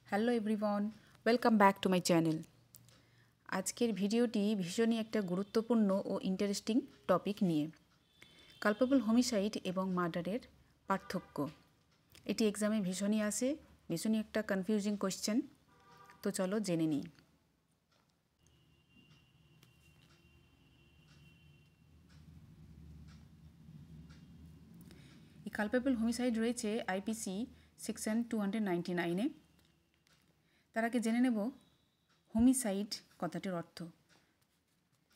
Hello everyone, welcome back to my channel. আজকের ভিডিওটি ভীষণই একটা গুরুত্বপূর্ণ ও ইন্টারেস্টিং টপিক নিয়ে, কালপেবল হোমিসাইড এবং মার্ডারের পার্থক্য। এটি এক্সামে ভীষণই আসে, ভীষণই একটা কনফিউজিং কোয়েশ্চেন। তো চলো জেনে নিই। এই কালপেবল হোমিসাইড রয়েছে আইপিসি সেকশন 299-এ। তার আগে জেনে নেব হোমিসাইড কথাটির অর্থ।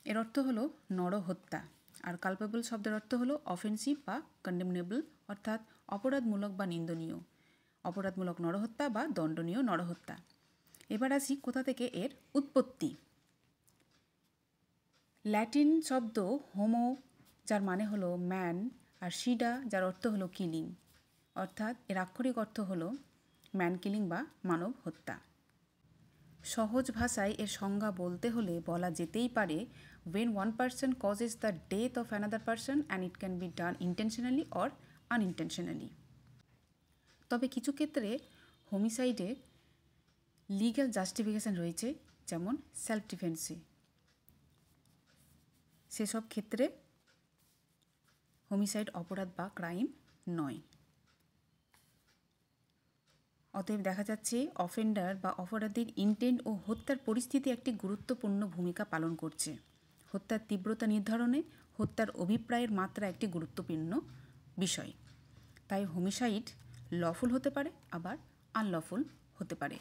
এর অর্থ হলো নরহত্যা, আর কালপেবল শব্দের অর্থ হলো অফেন্সিভ বা কন্ডেমনেবল, অর্থাৎ অপরাধমূলক বা নিন্দনীয়, অপরাধমূলক নরহত্যা বা দণ্ডনীয় নরহত্যা। এবার আসি কোথা থেকে এর উৎপত্তি। ল্যাটিন শব্দ হোমো, যার মানে হলো ম্যান, আর সিডা, যার অর্থ হলো কিলিং, অর্থাৎ এর আক্ষরিক অর্থ হলো ম্যান কিলিং বা মানব হত্যা। সহজ ভাষায় এর সংজ্ঞা বলতে হলে বলা যেতেই পারে, when one person causes the death of another person and it can be done intentionally or unintentionally. তবে কিছু ক্ষেত্রে হোমিসাইডে লিগ্যাল জাস্টিফিকেশন রয়েছে, যেমন সেলফ ডিফেন্সে। সেসব ক্ষেত্রে হোমিসাইড অপরাধ বা ক্রাইম নয়। অতএব দেখা যাচ্ছে অফেন্ডার বা অপরাধীর ইন্টেন্ট ও হত্যার পরিস্থিতি একটি গুরুত্বপূর্ণ ভূমিকা পালন করছে। হত্যার তীব্রতা নির্ধারণে হত্যার অভিপ্রায়ের মাত্রা একটি গুরুত্বপূর্ণ বিষয়। তাই হোমিসাইড লফুল হতে পারে, আবার আনলফুল হতে পারে।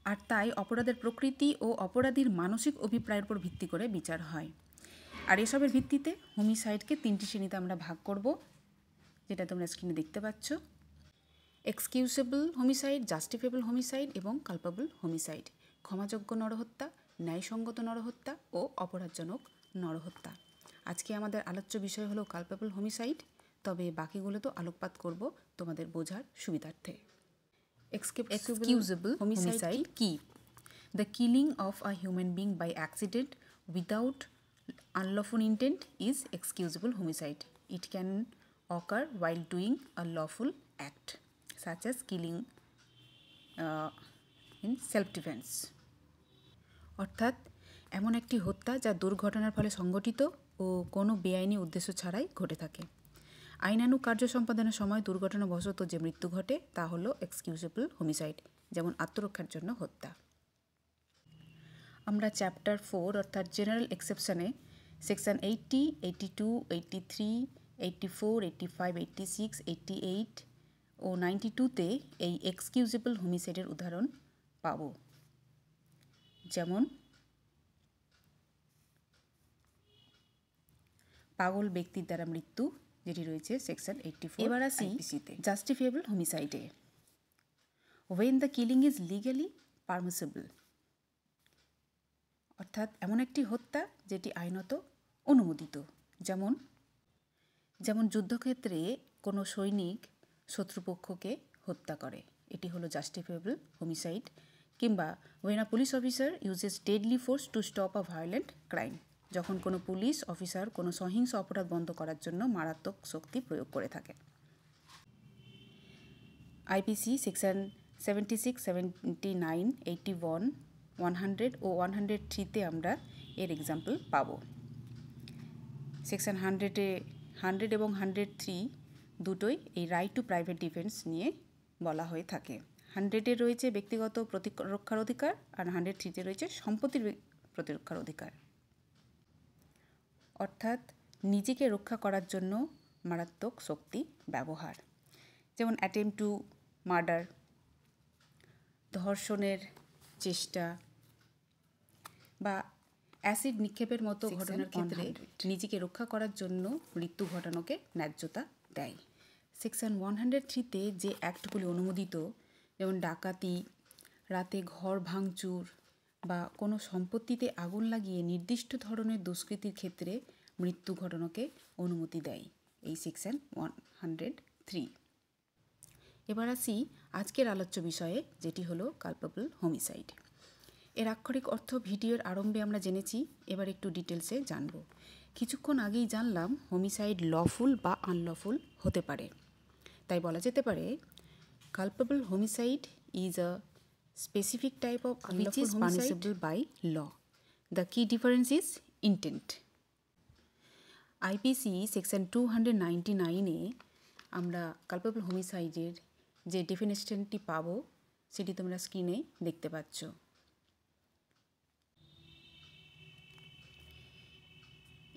আর তাই অপরাধের প্রকৃতি ও অপরাধীর মানসিক অভিপ্রায়ের উপর ভিত্তি করে বিচার হয়। আর এসবের ভিত্তিতে হোমিসাইডকে 3টি শ্রেণীতে আমরা ভাগ করব, যেটা তোমরা স্ক্রিনে দেখতে পাচ্ছ: এক্সকিউজেবল হোমিসাইড, জাস্টিফিয়েবল হোমিসাইড এবং কালপেবল হোমিসাইড। ক্ষমাযোগ্য নরহত্যা, ন্যায়সঙ্গত নরহত্যা ও অপরাধজনক নরহত্যা। আজকে আমাদের আলোচ্য বিষয় হলো কালপেবল হোমিসাইড, তবে বাকিগুলো তো আলোকপাত করব তোমাদের বোঝার সুবিধার্থে। এক্সকিউজেবল হোমিসাইড কি? The killing of a human being by accident without unlawful intent is excusable homicide. It can occur while doing a lawful act, such as killing in self-defense. অর্থাৎ এমন একটি হত্যা যা দুর্ঘটনার ফলে সংঘটিত ও কোনো বেআইনি উদ্দেশ্য ছাড়াই ঘটে থাকে। আইনানুগ কার্য সম্পাদনের সময় দুর্ঘটনাবশত যে মৃত্যু ঘটে তা হলো এক্সকিউজেবল হোমিসাইড, যেমন আত্মরক্ষার জন্য হত্যা। আমরা চ্যাপ্টার 4 অর্থাৎ জেনারেল এক্সেপশনে সেকশন 80, 82, 83, 84, 85, 86, 88 ও 92-তে এই এক্সকিউজেবল হোমিসাইডের উদাহরণ পাব, যেমন পাগল ব্যক্তির দ্বারা মৃত্যু, যেটি রয়েছে সেকশন 84। এবার আসি জাস্টিফিয়েবল হোমিসাইডে। when the killing is legally permissible, অর্থাৎ এমন একটি হত্যা যেটি আইনত অনুমোদিত, যেমন যুদ্ধক্ষেত্রে কোনো সৈনিক শত্রুপক্ষকে হত্যা করে, এটি হলো জাস্টিফিয়েবল হোমিসাইড। কিংবা when a police officer uses deadly force to stop a violent crime, যখন কোনো পুলিশ অফিসার কোনো সহিংস অপরাধ বন্ধ করার জন্য মারাত্মক শক্তি প্রয়োগ করে থাকে। আইপিসি সেকশন 76, 79, 81, 100 ও 103-তে আমরা এর এক্সাম্পল পাবো। সেকশন 100 এবং 103 দুটোই এই রাইট টু প্রাইভেট ডিফেন্স নিয়ে বলা হয়ে থাকে। 100-এ রয়েছে ব্যক্তিগত প্রতিরক্ষার অধিকার, আর 103-তে রয়েছে সম্পত্তির প্রতিরক্ষার অধিকার, অর্থাৎ নিজেকে রক্ষা করার জন্য মারাত্মক শক্তি ব্যবহার, যেমন অ্যাটেম্প টু মার্ডার, ধর্ষণের চেষ্টা বা অ্যাসিড নিক্ষেপের মতো ঘটনার ক্ষেত্রে নিজেকে রক্ষা করার জন্য মৃত্যু ঘটানোকে ন্যায্যতা দেয়। সেকশন 103-তে যে অ্যাক্টগুলি অনুমোদিত, যেমন ডাকাতি, রাতে ঘর ভাঙচুর বা কোনো সম্পত্তিতে আগুন লাগিয়ে নির্দিষ্ট ধরনের দুষ্কৃতির ক্ষেত্রে মৃত্যু ঘটানোকে অনুমতি দেয় এই সেকশন 103। এবার আসি আজকের আলোচ্য বিষয়ে, যেটি হলো কালপেবল হোমিসাইড। এর আক্ষরিক অর্থ ভিডিওর আরম্ভে আমরা জেনেছি, এবার একটু ডিটেলসে জানব। কিছুক্ষণ আগেই জানলাম হোমিসাইড লফুল বা আনলফুল হতে পারে। তাই বলা যেতে পারে Culpable homicide is a specific type of which is punishable by law. The key difference is intent. IPC section 299-এ আমরা কালপেবল হোমিসাইডের যে ডেফিনেশনটি পাবো সেটি তোমরা স্ক্রিনে দেখতে পাচ্ছ।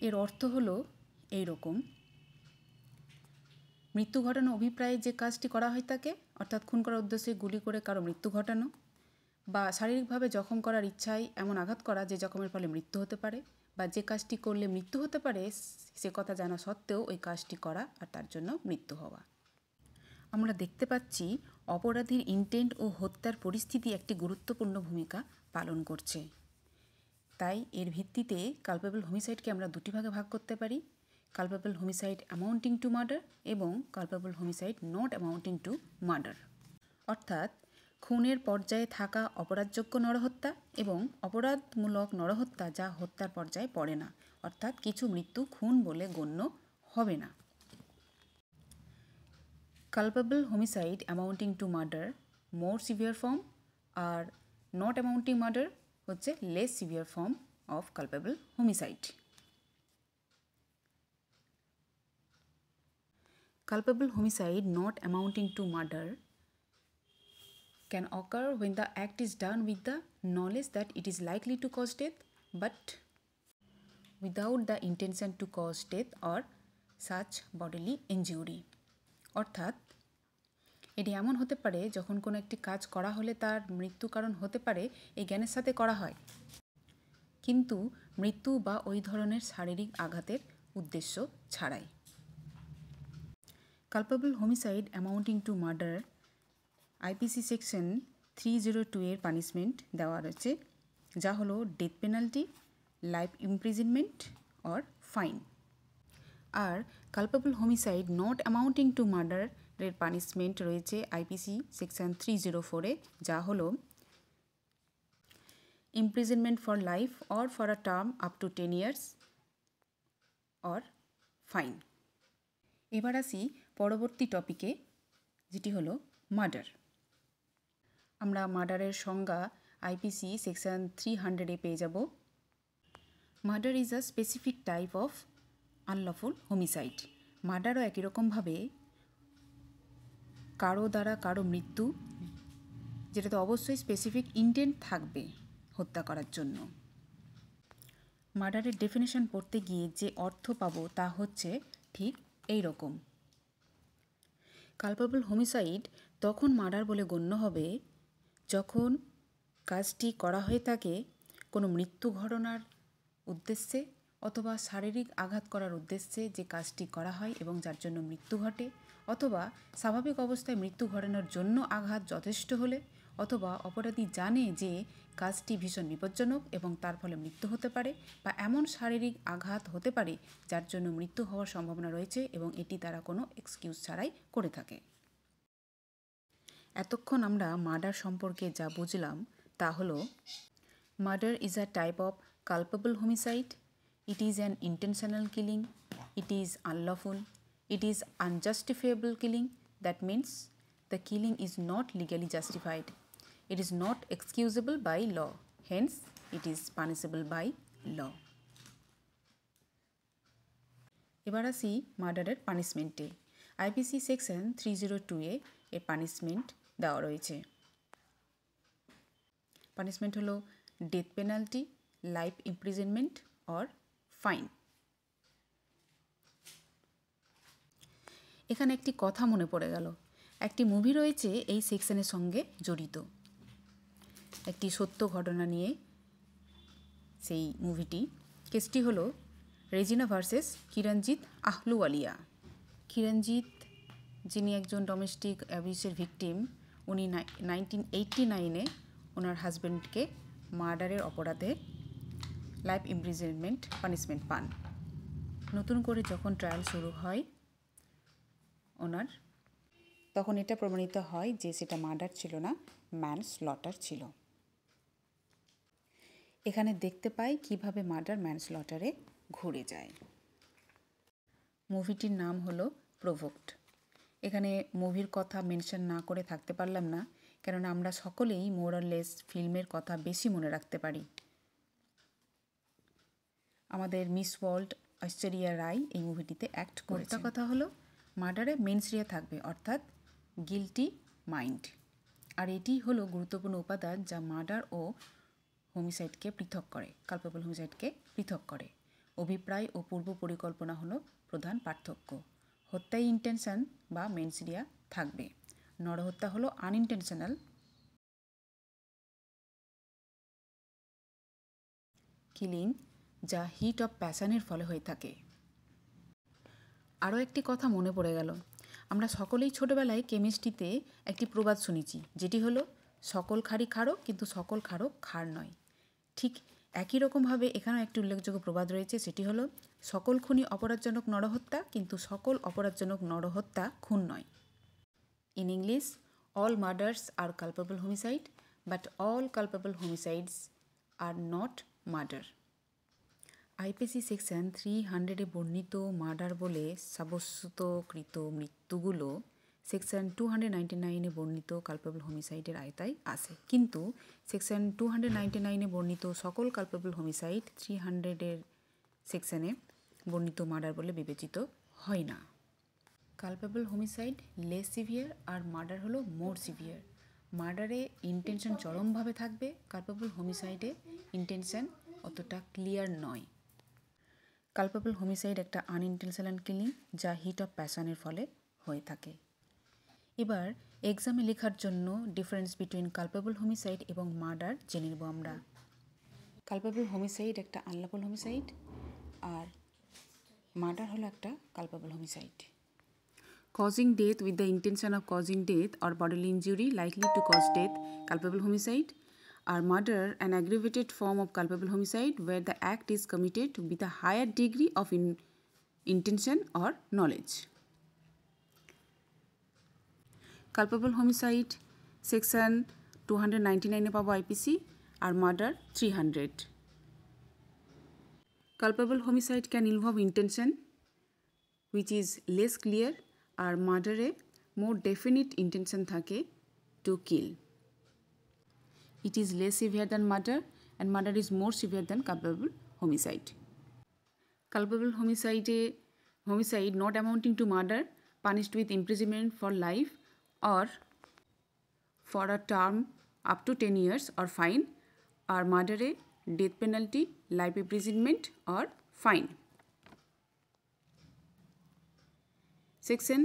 এর অর্থ হলো এই রকম: মৃত্যু ঘটানো অভিপ্রায়ে যে কাজটি করা হয় তাকে, অর্থাৎ খুন করার উদ্দেশ্যে গুলি করে কারো মৃত্যু ঘটানো, বা শারীরিকভাবে জখম করার ইচ্ছায় এমন আঘাত করা যে জখমের ফলে মৃত্যু হতে পারে, বা যে কাজটি করলে মৃত্যু হতে পারে সে কথা জানা সত্ত্বেও ওই কাজটি করা আর তার জন্য মৃত্যু হওয়া। আমরা দেখতে পাচ্ছি অপরাধীর ইন্টেন্ট ও হত্যার পরিস্থিতি একটি গুরুত্বপূর্ণ ভূমিকা পালন করছে। তাই এর ভিত্তিতে কালপেবল হোমিসাইডকে আমরা দুটি ভাগে ভাগ করতে পারি: culpable homicide amounting to murder এবং culpable homicide not amounting to murder. অর্থাৎ খুনের পর্যায়ে থাকা অপরাধযোগ্য নরহত্যা এবং অপরাধমূলক নরহত্যা যা হত্যার পর্যায়ে পড়ে না, অর্থাৎ কিছু মৃত্যু খুন বলে গণ্য হবে না। Culpable homicide amounting to murder more severe form R not amounting murder হচ্ছে less severe form of culpable homicide. Culpable homicide not amounting to murder can occur when the act is done with the knowledge that it is likely to cause death but without the intention to cause death or such bodily injury. অর্থাৎ এটি এমন হতে পারে যখন কোনো একটি কাজ করা হলে তার মৃত্যু কারণ হতে পারে এই জ্ঞানের সাথে করা হয়, কিন্তু মৃত্যু বা ওই ধরনের শারীরিক আঘাতের উদ্দেশ্য ছাড়াই। Culpable homicide amounting to murder IPC section 302-এর পানিশমেন্ট দেওয়া রয়েছে, যা হলো death penalty, life imprisonment or fine. আর culpable homicide not amounting to murder এর পানিশমেন্ট রয়েছে আইপিসি সেকশন 304-এ, যা হলো imprisonment for life or for a term up to 10 years or fine. এবার আসি পরবর্তী টপিকে, যেটি হলো মার্ডার। আমরা মার্ডারের সংজ্ঞা আইপিসি সেকশন 300-এ পেয়ে যাব। Murder is a specific type of unlawful homicide. মার্ডারও একই রকমভাবে কারো দ্বারা কারো মৃত্যু, যেটাতে অবশ্যই স্পেসিফিক ইন্টেন্ট থাকবে হত্যা করার জন্য। মার্ডারের ডেফিনেশন পড়তে গিয়ে যে অর্থ পাবো তা হচ্ছে ঠিক এই রকম: কালপেবল হোমিসাইড তখন মার্ডার বলে গণ্য হবে যখন কাজটি করা হয়ে থাকে কোনো মৃত্যু ঘটানোর উদ্দেশ্যে অথবা শারীরিক আঘাত করার উদ্দেশ্যে যে কাজটি করা হয় এবং যার জন্য মৃত্যু ঘটে, অথবা স্বাভাবিক অবস্থায় মৃত্যু ঘটানোর জন্য আঘাত যথেষ্ট হলে, অথবা অপরাধী জানে যে কাজটি ভীষণ বিপজ্জনক এবং তার ফলে মৃত্যু হতে পারে, বা এমন শারীরিক আঘাত হতে পারে যার জন্য মৃত্যু হওয়ার সম্ভাবনা রয়েছে এবং এটি তারা কোনো এক্সকিউজ ছাড়াই করে থাকে। এতক্ষণ আমরা মার্ডার সম্পর্কে যা বুঝলাম তা হলো: murder is a type of culpable homicide. It is an intentional killing. It is unlawful. It is unjustifiable killing. That means the killing is not legally justified. It is not excusable by law. Hence, it is punishable by law. এবার আসি মার্ডারের পানিশমেন্টে। IPC section 302-এ এর punishment দেওয়া রয়েছে। Punishment হলো death penalty, life imprisonment or fine. এখানে একটি কথা মনে পড়ে গেল, একটি মুভি রয়েছে এই সেকশনের সঙ্গে জড়িত, একটি সত্য ঘটনা নিয়ে সেই মুভিটি। কেসটি হলো রেজিনা ভার্সেস কিরণজিৎ আহলুওয়ালিয়া। কিরণজিৎ, যিনি একজন ডোমেস্টিক অ্যাবিউসের ভিকটিম, উনি 1989-এ ওনার হাজব্যান্ডকে মার্ডারের অপরাধে লাইফ ইমপ্রিজনমেন্ট পানিশমেন্ট পান। নতুন করে যখন ট্রায়াল শুরু হয় ওনার, তখন এটা প্রমাণিত হয় যে সেটা মার্ডার ছিল না, ম্যানস্লটার ছিল। এখানে দেখতে পাই কিভাবে মার্ডার ম্যানস্লটারে ঘুরে যায়। মুভিটির নাম হলো প্রোভোকড। এখানে মুভির কথা মেনশন না করে থাকতে পারলাম না, কেননা আমরা সকলেই মোর অর লেস ফিল্মের কথা বেশি মনে রাখতে পারি। আমাদের মিস ওয়ার্ল্ড ঐশ্বরিয়া রায় এই মুভিটিতে অ্যাক্ট করেছেন। কথা হলো মার্ডারে মেন্স রিয়া থাকবে, অর্থাৎ গিলটি মাইন্ড। আর এটি হলো গুরুত্বপূর্ণ উপাদান যা মার্ডার ও হোমিসাইডকে পৃথক করে, কালপেবল হোমিসাইডকে পৃথক করে। অভিপ্রায় ও পূর্ব পরিকল্পনা হলো প্রধান পার্থক্য। হত্যায় ইন্টেনশন বা মেন্স রিয়া থাকবে। নরহত্যা হলো আনইনটেনশনাল কিলিং, যা হিট অফ প্যাশনের ফলে হয়ে থাকে। আরও একটি কথা মনে পড়ে গেল, আমরা সকলেই ছোটোবেলায় কেমিস্ট্রিতে একটি প্রবাদ শুনেছি, যেটি হলো সকল খাড়ি খাড়ো কিন্তু সকল খাড়ো খাড় নয়। ঠিক একই রকমভাবে এখানেও একটি উল্লেখযোগ্য প্রবাদ রয়েছে, সেটি হলো সকল খুনই অপরাধজনক নরহত্যা কিন্তু সকল অপরাধজনক নরহত্যা খুন নয়। In English, all murders are culpable homicide but all culpable homicides are not murder. IPC section 300-এ বর্ণিত মার্ডার বলে সাব্যস্তকৃত মৃত্যুগুলো সেকশন 299-এ বর্ণিত কালপেবল হোমিসাইডের আওতায় আসে, কিন্তু সেকশন 299-এ বর্ণিত সকল কালপেবল হোমিসাইড 300-এর সেকশনে বর্ণিত মার্ডার বলে বিবেচিত হয় না। কালপেবল হোমিসাইড লেস সিভিয়ার আর মার্ডার হলো মোর সিভিয়ার। মার্ডারে ইন্টেনশন চরমভাবে থাকবে, কালপেবল হোমিসাইডে ইন্টেনশন অতটা ক্লিয়ার নয়। কালপেবল হোমিসাইড একটা আনইনটেনশনাল কিলিং যা হিট অফ প্যাশনের ফলে হয়ে থাকে। এবার এক্সামে লেখার জন্য ডিফারেন্স বিটুইন কালপেবল হোমিসাইড এবং মার্ডার জেনে নেব আমরা। কালপেবল হোমিসাইড একটা আনলফুল হোমিসাইড আর মার্ডার হলো একটা culpable homicide. Causing death with the intention of causing death or bodily injury likely to cause death, culpable homicide. Or murder, an aggravated form of culpable homicide where the act is committed with a higher degree of intention or knowledge. Culpable homicide section 299 পাবো IPC R murder 300. Culpable homicide can involve intention which is less clear আর মার্ডারে more definite intention থাকে to kill. It is less severe than murder and murder is more severe than culpable homicide. Culpable homicide not amounting to murder punished with imprisonment for life or for a term up to 10 years or fine, আর মার্ডারে death penalty, life imprisonment or fine. Section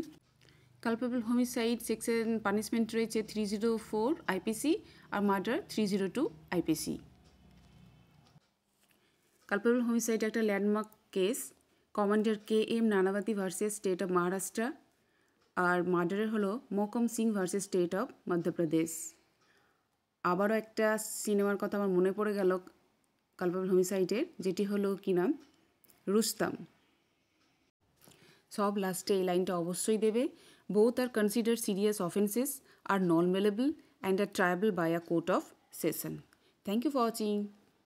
culpable homicide section punishment রয়েছে 304 IPC আর murder 302 IPC। Culpable homicide একটা landmark case, commander KM Nanavati versus state of Maharashtra, আর মার্ডারের হলো মোহকম Singh versus state of Madhya Pradesh. আবারও একটা সিনেমার কথা আমার মনে পড়ে গেল কালপেবল হোমিসাইডের, যেটি হলো কি নাম, রুস্তম। সব লাস্টে এই লাইনটা অবশ্যই দেবে, both are consider serious offences are non bailable and are triable by a court of session. Thank you for watching.